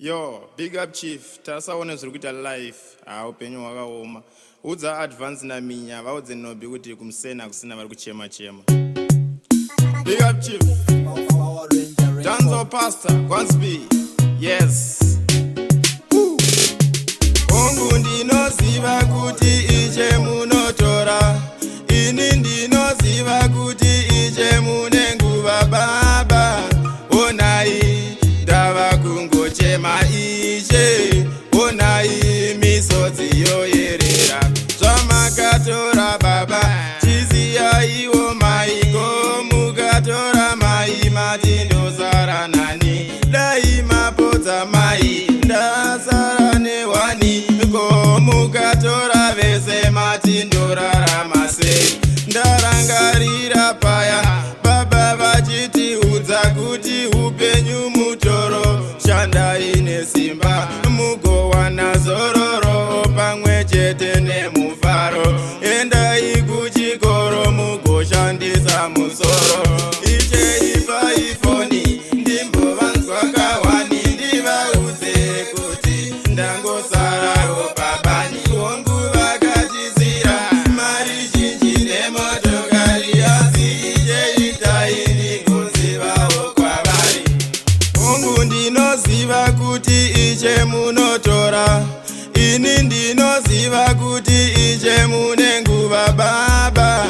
Yo, big up chief. Tasaona zviri kuita live. Upenyu hwakaoma. Udza advance na minya vaudze nobi kuti kumsena kusina vari kuchema chema. Big up chief. Danzo pastor, Gwansby. Yes. Kongu ndinoziva kuti iche munotora. Ini ndinoziva kuti iche munenguva baba. Onai ndava kungochema iche. Onai misodzi yoyerera. Zvamakatora baba chiziya iwo maiko. Mukatora mai mati ndosara nani. Dai mapodza mai ndasara newani. Ko mukatora vese mati ndorarama sei. Ndarangarira paya baba vachitiudza kuti upenyu mutoro. Shandai nesimba mugowana zororo pamwe chete nemufaro. Endai kuchikoro mugoshandisa musoro. Iche ipaifoni ndimbovanzwa kawani. Ndivaudze kuti ndangosarawo babani. Kongu vakatizira mari zhinji nemotokari. Asi iche itai ndikuzivawo kwavari. Kongu ndinoziva kuti iche munotora. Ini ndinoziva kuti iche munenguva baba.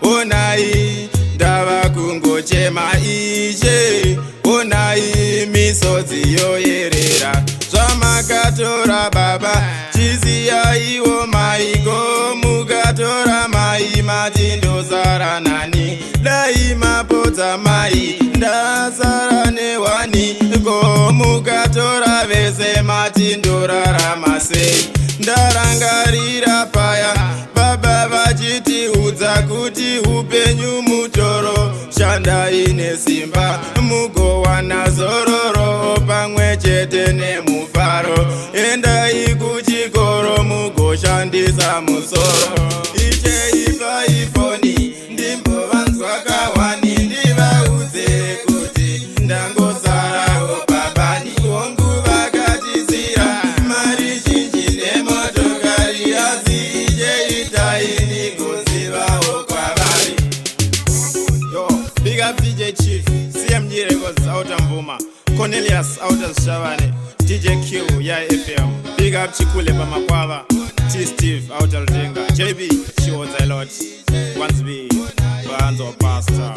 Onai ndava kungochema iche. Onai misodzi yoyerera. Zvamakatora baba chiziya iwo maiko. Mukatora mai mati ndosara nani. Dai mapodza mai ndasara newani. Ko mukatora vese mati ndorarama sei. Ndarangarira paya baba vachitiudza kuti upenyu mutoro. Shandai nesimba mugowana zororo pamwe chete nemufaro. Endai kuchikoro mugoshandisa musoro. Iche ipaifoni ndimbovanzwa kawani. Ndivaudze kuti ndangosarawo babani. Kongu vakatizira mari zhinji nemotokari. Asi iche itai ndikuzivawo kwavari. Yo, big up DJ Chief, CMG Records out of Mvuma, Cornelius out of Shavane, DJ Q, Yai FM, big up Chikule Pamakwava, T Steve out of Denga, JB, she was a lot, Gwansby, Banzo Pastor.